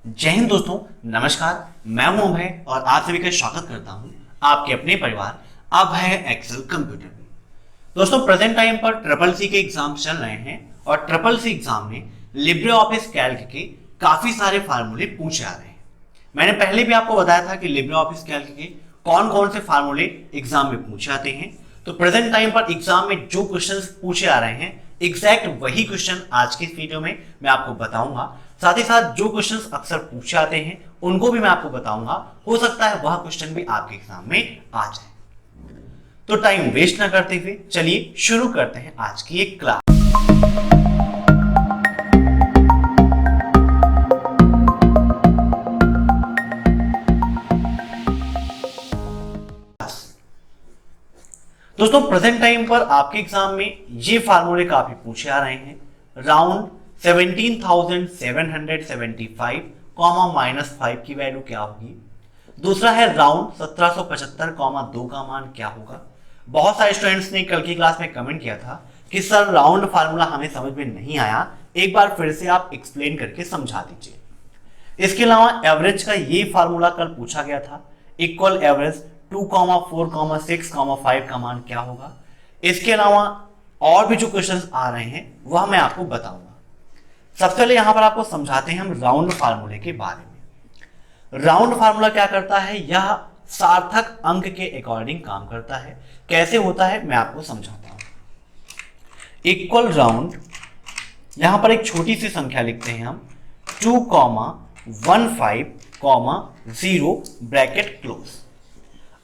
जय हिंद दोस्तों, नमस्कार। मैं हूं अभय और आप सभी का स्वागत करता हूं आपके अपने परिवार अभय एक्सेल कंप्यूटर में। दोस्तों, प्रेजेंट टाइम पर ट्रिपल सी के एग्जाम चल रहे हैं और ट्रिपल सी एग्जाम में लिब्रे ऑफिस कैल्क के काफी सारे फार्मूले पूछे आ रहे हैं। मैंने पहले भी आपको बताया था कि लिब्रे ऑफिस कैल्क के कौन कौन से फार्मूले एग्जाम में पूछे आते हैं। तो प्रेजेंट टाइम पर एग्जाम में जो क्वेश्चंस पूछे आ रहे हैं, एग्जैक्ट वही क्वेश्चन आज के इस वीडियो में मैं आपको बताऊंगा। साथ ही साथ जो क्वेश्चंस अक्सर पूछे आते हैं उनको भी मैं आपको बताऊंगा। हो सकता है वह क्वेश्चन भी आपके एग्जाम में आ जाए। तो टाइम वेस्ट ना करते हुए चलिए शुरू करते हैं आज की एक क्लास। दोस्तों, प्रेजेंट टाइम पर आपके एग्जाम में ये फार्मूले काफी पूछे आ रहे हैं। राउंड 17,775 कॉमा -5 की वैल्यू क्या होगी। दूसरा है राउंड 1775 कॉमा 2 का मान क्या होगा। बहुत सारे स्टूडेंट्स ने कल की क्लास में कमेंट किया था कि सर राउंड फार्मूला हमें समझ में नहीं आया, एक बार फिर से आप एक्सप्लेन करके समझा दीजिए। इसके अलावा एवरेज का ये फार्मूला कल पूछा गया था। इक्वल एवरेज 2, 4, 6, 5 का मान क्या होगा। इसके अलावा और भी जो क्वेश्चंस आ रहे हैं वह मैं आपको बताऊंगा। सबसे पहले यहां पर आपको समझाते हैं हम राउंड फार्मूले के बारे में। राउंड फार्मूला क्या करता है, यह सार्थक अंक के अकॉर्डिंग काम करता है। कैसे होता है मैं आपको समझाता हूं। इक्वल राउंड, यहां पर एक छोटी सी संख्या लिखते हैं हम 2, 15, 0 ब्रैकेट क्लोज।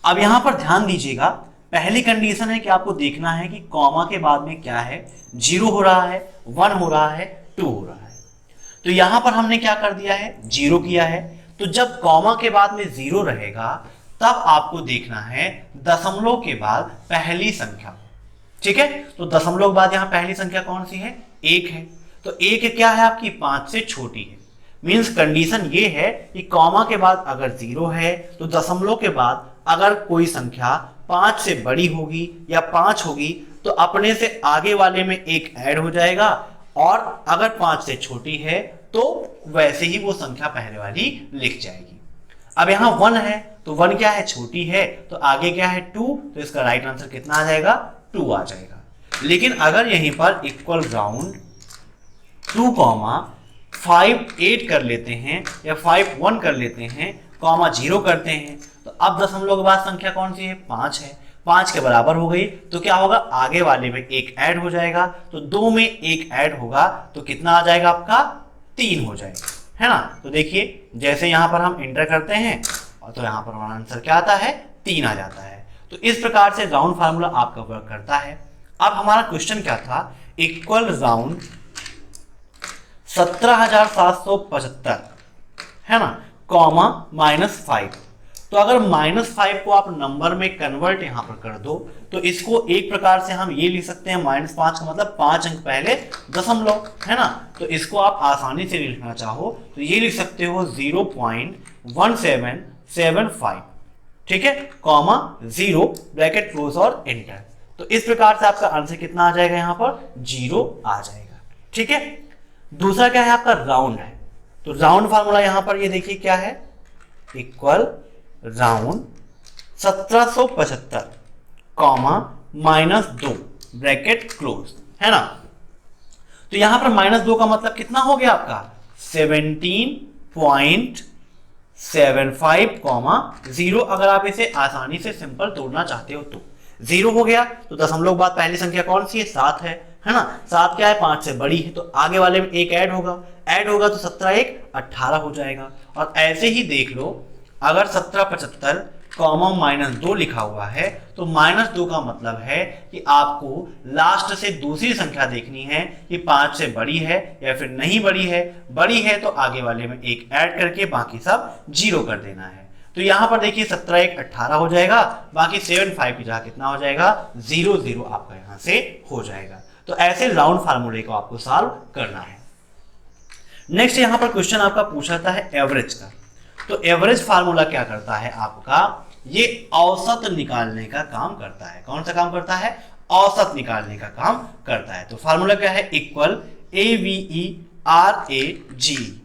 अब यहां पर ध्यान दीजिएगा, पहली कंडीशन है कि आपको देखना है कि कॉमा के बाद में क्या है, 0 हो रहा है, 1 हो रहा है, 2 हो रहा है। तो यहां पर हमने क्या कर दिया है, 0 किया है। तो जब कॉमा के बाद में 0 रहेगा तब आपको देखना है दशमलव के बाद पहली संख्या। ठीक है, तो दशमलव के बाद यहां पहली संख्या कौन सी है, 1 है। तो 1 क्या है आपकी, 5 से छोटी है। मींस कंडीशन ये है कि कॉमा के बाद अगर 0 है तो दशमलव के बाद अगर कोई संख्या 5 से बड़ी होगी या 5 होगी तो अपने से आगे वाले में 1 ऐड हो जाएगा, और अगर 5 से छोटी है तो वैसे ही वो संख्या पहले वाली लिख जाएगी। अब यहां 1 है तो 1 क्या है, छोटी है, तो आगे क्या है 2, तो इसका राइट आंसर कितना आ जाएगा, 2 आ जाएगा। लेकिन अगर यहीं पर इक्वल राउंड 2, 5, 8 कर लेते हैं या 5, 1 कर लेते हैं, कॉमा 0 करते हैं, तो अब दशमलव के बाद संख्या कौन सी है, 5 है। 5 के बराबर हो गई तो क्या होगा, आगे वाले में 1 ऐड हो जाएगा, तो 2 में 1 ऐड होगा तो कितना आ जाएगा आपका, 3 हो जाएगा, है ना। तो देखिए जैसे यहां पर हम इंटर करते हैं और तो यहां पर हमारा आंसर क्या आता है, 3 आ जाता है। तो इस प्रकार से राउंड फार्मूला आपका वर्क करता है। अब हमारा क्वेश्चन क्या था, इक्वल राउंड 17,775 है ना, कॉमा -5। तो अगर -5 को आप नंबर में कन्वर्ट यहां पर कर दो तो इसको एक प्रकार से हम ये लिख सकते हैं, -5 का मतलब 5 अंक पहले दशमलव, है ना। तो इसको आप आसानी से लिखना चाहो तो ये लिख सकते हो 0.1775, ठीक है, कॉमा 0 ब्रैकेट क्लोज और एंटर। तो इस प्रकार से आपका आंसर कितना आ जाएगा, यहां पर 0 आ जाएगा। ठीक है, दूसरा क्या है आपका, राउंड है। तो राउंड फार्मूला यहां पर ये देखिए क्या है, equal round 1775 comma -2 bracket close, है ना। तो यहां पर -2 का मतलब कितना हो गया आपका, 17.75 0। अगर आप इसे आसानी से सिंपल तोड़ना चाहते हो तो 0 हो गया, तो दशमलव के बाद पहली संख्या कौन सी है, 7 है ना। 7 क्या है, 5 से बड़ी है, तो आगे वाले में 1 ऐड होगा, तो 17 1 18 हो जाएगा। और ऐसे ही देख लो, अगर 1775 -2 लिखा हुआ है तो -2 का मतलब है कि आपको लास्ट से दूसरी संख्या देखनी है कि 5 से बड़ी है या फिर नहीं बड़ी है। बड़ी है तो आगे वाले में 1 ऐड करके बाकी सब 0 कर देना है। तो यहां पर देखिए 17 1 18 हो जाएगा, बाकी 7 5 की जगह कितना हो जाएगा, 0 0 आपका यहां से हो जाएगा। तो ऐसे राउंड फार्मूले को आपको सॉल्व करना है। नेक्स्ट यहां पर क्वेश्चन आपका पूछाता है एवरेज का। तो एवरेज फार्मूला क्या करता है आपका, ये औसत निकालने का काम करता है। कौन सा काम करता है, औसत निकालने का काम करता है। तो फार्मूला क्या है, equal AVE RAG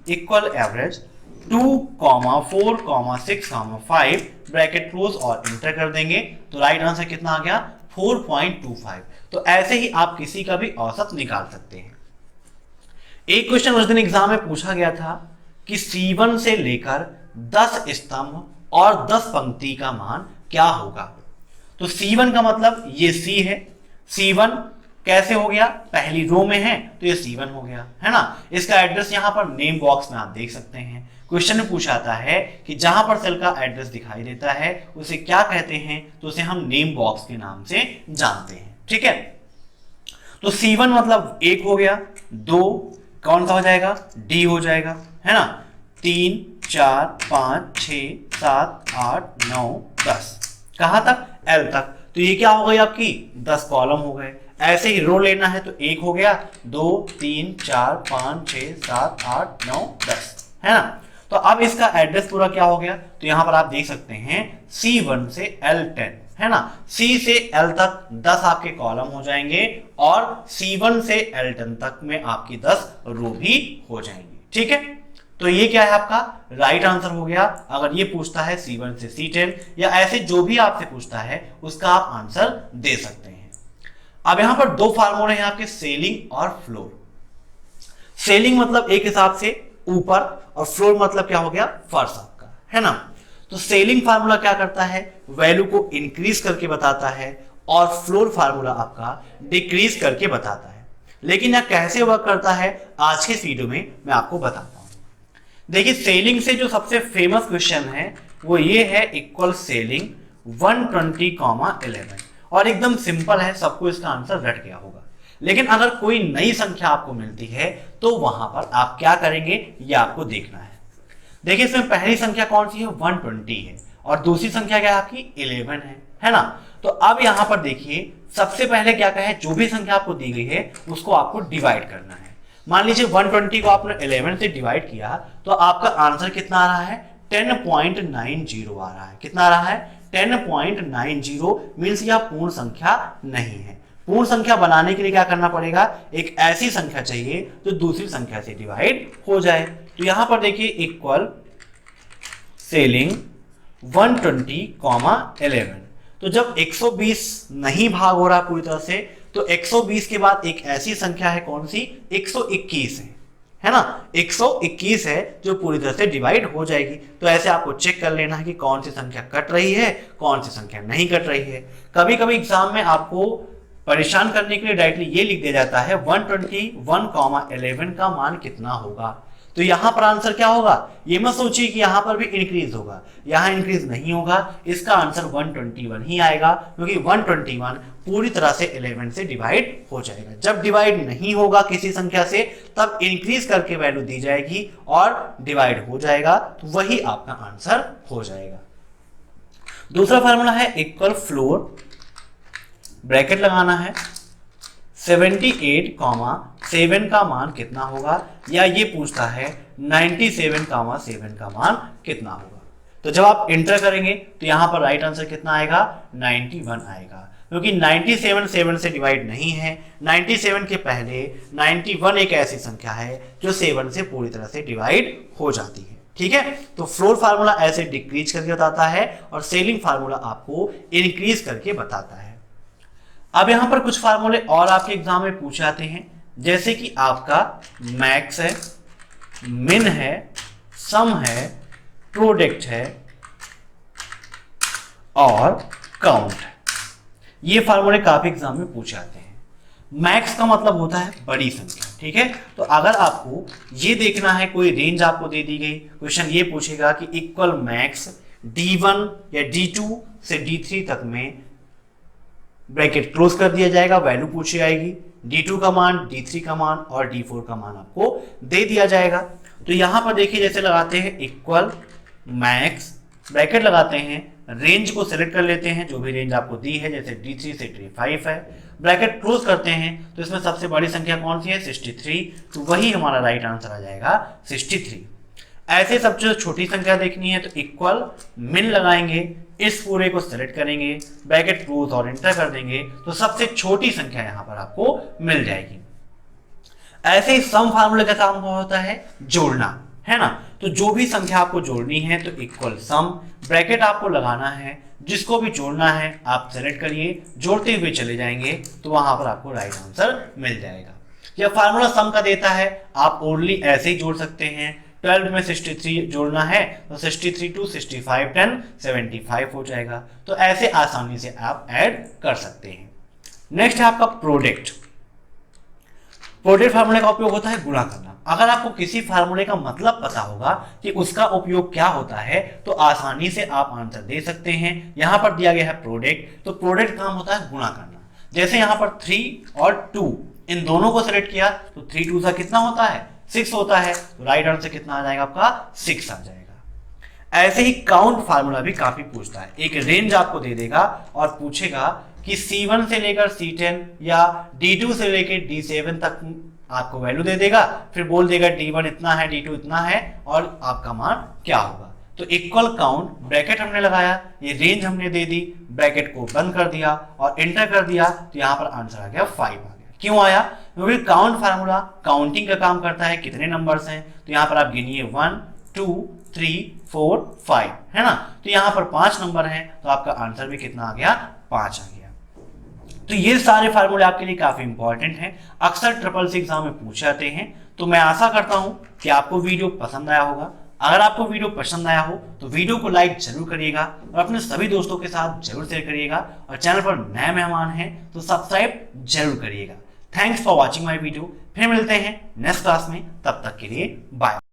equal average 2,4,6,5 bracket close और इंटर कर देंगे तो राइट आंसर कितना आ गया 4.25। तो ऐसे ही आप किसी का भी औसत निकाल सकते हैं। एक क्वेश्चन उस दिन एग्जाम में पूछा गया था कि C1 से लेकर 10 स्तंभ और 10 पंक्ति का मान क्या होगा। तो C1 का मतलब ये C है, C1 कैसे हो गया, पहली रो में है तो ये C1 हो गया, है ना। इसका एड्रेस यहां पर नेम बॉक्स में आप देख सकते हैं। क्वेश्चन में पूछा जाता है कि जहां पर सेल का एड्रेस दिखाई देता है उसे क्या कहते हैं, तो उसे हम नेम बॉक्स के नाम से जानते हैं, ठीक है। तो C1 मतलब 1 हो गया, 2 कौन सा हो जाएगा, D हो जाएगा, है ना। 3 4 5 6 7 8 9 10 कहां तक, L तक। तो ये क्या हो गई आपकी 10 कॉलम हो गए। ऐसे ही रो लेना है तो 1 हो गया, 2 3 4 5 6 7 8 9 10, है ना। तो अब इसका एड्रेस पूरा क्या हो गया, तो यहां पर आप देख सकते हैं C1 से L10, है ना। C से L तक 10 आपके कॉलम हो जाएंगे और C1 से L10 तक में आपकी 10 रो भी हो जाएंगी, ठीक है। तो ये क्या है आपका राइट आंसर हो गया। अगर ये पूछता है C1 से C10 या ऐसे जो भी आपसे पूछता है उसका आप आंसर दे सकते हैं। अब यहां पर दो फार्मूले हैं आपके, सेलिंग और फ्लोर। सेलिंग मतलब एक हिसाब से ऊपर और फ्लोर मतलब क्या हो गया फर्श आपका, है ना। तो सेलिंग फार्मूला क्या करता है, वैल्यू को इंक्रीज करके बताता है और फ्लोर फार्मूला आपका डिक्रीज करके बताता है। लेकिन यह कैसे वर्क करता है आज के इस वीडियो में मैं आपको बताता हूं। देखिए सेलिंग से जो सबसे फेमस क्वेश्चन है वो ये है इक्वल सेलिंग 120,11 और एकदम सिंपल है, सबको इसका आंसर रट गया होगा। लेकिन अगर कोई नई संख्या आपको मिलती है तो वहां पर आप क्या करेंगे ये आपको देखना है। देखिए इसमें पहली संख्या कौन सी है 120 है और दूसरी संख्या क्या है आपकी 11 है ना। तो अब यहां पर देखिए सबसे पहले क्या कहे, जो भी संख्या आपको दी गई है उसको आपको डिवाइड करना है। मान लीजिए 120 को आपने 11 से डिवाइड किया तो आपका आंसर कितना आ रहा है 10.90 आ रहा है। कितना आ रहा है 10.90 मीन्स यह पूर्ण संख्या नहीं है। पूर्ण संख्या बनाने के लिए क्या करना पड़ेगा, एक ऐसी संख्या चाहिए जो दूसरी संख्या से डिवाइड हो जाए। तो यहां पर देखिए इक्वल सेलिंग 120,11। तो जब 120 नहीं भाग हो रहा पूरी तरह से तो 120 के बाद एक ऐसी संख्या है कौन सी 121 है ना। 121 है जो पूरी तरह से डिवाइड हो जाएगी। तो ऐसे आपको चेक कर लेना है कि कौन सी संख्या कट रही है कौन सी संख्या नहीं कट रही है। कभी कभी एग्जाम में आपको परेशान करने के लिए डायरेक्टली ये लिख दिया जाता है 121,11 का मान कितना होगा। तो यहां पर आंसर क्या होगा, ये मत सोचिए कि यहां पर भी इंक्रीज होगा, यहां इंक्रीज नहीं होगा, इसका आंसर 121 ही आएगा क्योंकि 121 पूरी तरह से 11 से डिवाइड हो जाएगा। जब डिवाइड नहीं होगा किसी संख्या से तब इंक्रीज करके वैल्यू दी जाएगी और डिवाइड हो जाएगा तो वही आपका आंसर हो जाएगा। दूसरा फार्मूला है इक्वल फ्लोर, ब्रैकेट लगाना है 78,7 का मान कितना होगा, या ये पूछता है 97,7 का मान कितना होगा। तो जब आप इंटर करेंगे तो यहां पर राइट आंसर कितना आएगा 91 आएगा क्योंकि 97 7 से डिवाइड नहीं है। 97 के पहले 91 एक ऐसी संख्या है जो 7 से पूरी तरह से डिवाइड हो जाती है, ठीक है। तो फ्लोर फार्मूला ऐसे डिक्रीज करके बताता है और सेलिंग फार्मूला आपको इंक्रीज करके बताता है। अब यहां पर कुछ फार्मूले और आपके एग्जाम में पूछे जाते हैं, जैसे कि आपका मैक्स है, मिन है, सम है, प्रोडक्ट है और काउंट है। ये फार्मूले काफी एग्जाम में पूछे जाते हैं। मैक्स का मतलब होता है बड़ी संख्या, ठीक है। तो अगर आपको ये देखना है कोई रेंज आपको दे दी गई, क्वेश्चन ये पूछेगा कि इक्वल मैक्स D1 या D2 से D3 तक में ब्रैकेट क्लोज कर दिया जाएगा, वैल्यू पूछी जाएगी, D2 का मान, D3 का मान और D4 का मान आपको दे दिया जाएगा। तो यहां पर देखिए जैसे लगाते हैं इक्वल मैक्स, ब्रैकेट लगाते हैं, रेंज को सिलेक्ट कर लेते हैं जो भी रेंज आपको दी है, जैसे D3 से D5 है, ब्रैकेट क्लोज करते हैं तो इसमें सबसे बड़ी संख्या कौन सी है 63, तो वही हमारा राइट आंसर आ जाएगा 63। ऐसे सबसे छोटी संख्या देखनी है तो इक्वल मिन लगाएंगे, इस पूरे को सिलेक्ट करेंगे, ब्रैकेट क्लोज और एंटर कर देंगे तो सबसे छोटी संख्या यहां पर आपको मिल जाएगी। ऐसे ही सम फार्मूले का काम होता है जोड़ना, है ना। तो जो भी संख्या आपको जोड़नी है तो इक्वल सम, ब्रैकेट आपको लगाना है, जिसको भी जोड़ना है आप सेलेक्ट करिए, जोड़ते हुए चले जाएंगे तो वहां पर आपको राइट आंसर मिल जाएगा। यह फार्मूला सम का देता है, आप ओनली ऐसे ही जोड़ सकते हैं। 12 में 63 जोड़ना है तो 63 टू 65 10 75 हो जाएगा। तो ऐसे आसानी से आप ऐड कर सकते हैं। नेक्स्ट है आपका प्रोडक्ट। प्रोडक्ट फार्मूले का उपयोग होता है गुणा करना। अगर आपको किसी फार्मूले का मतलब पता होगा कि उसका उपयोग क्या होता है तो आसानी से आप आंसर दे सकते हैं। यहां पर दिया गया है प्रोडक्ट, तो प्रोडक्ट काम होता है गुणा करना। जैसे यहां पर 3 और 2 इन दोनों को सेलेक्ट किया तो 3 2 कितना होता है 6 होता है, तो राइट आंसर कितना आ जाएगा आपका 6 आ जाएगा। ऐसे ही काउंट फार्मूला भी काफी पूछता है, एक रेंज आपको दे देगा और पूछेगा कि C1 से लेकर C10 या D2 से लेकर D7 तक आपको वैल्यू दे देगा, फिर बोल देगा D1 इतना है D2 इतना है और आपका मान क्या होगा। तो इक्वल काउंट, ब्रैकेट हमने लगाया, ये रेंज हमने दे दी, ब्रैकेट को बंद कर दिया और एंटर कर दिया तो यहाँ पर आंसर आ गया 5 आ गया। क्यों आया? क्योंकि काउंट फार्मूला काउंटिंग का काम करता है, कितने नंबर्स हैं तो यहाँ पर आप गिनिए 1 2 3 4 5 है ना। तो यहाँ पर 5 नंबर हैं तो आपका आंसर भी कितना आ गया 5 आ गया। तो ये सारे फार्मूले आपके लिए काफी इंपॉर्टेंट हैं, अक्सर ट्रिपल सी एग्जाम में पूछे जाते हैं। तो मैं आशा करता हूं कि आपको वीडियो पसंद आया होगा। अगर आपको वीडियो पसंद आया हो तो वीडियो को लाइक जरूर करिएगा और अपने सभी दोस्तों के साथ जरूर शेयर करिएगा और चैनल पर नए मेहमान हैं तो सब्सक्राइब जरूर करिएगा। Thanks for watching my video. फिर मिलते हैं नेक्स्ट क्लास में, तब तक के लिए बाय।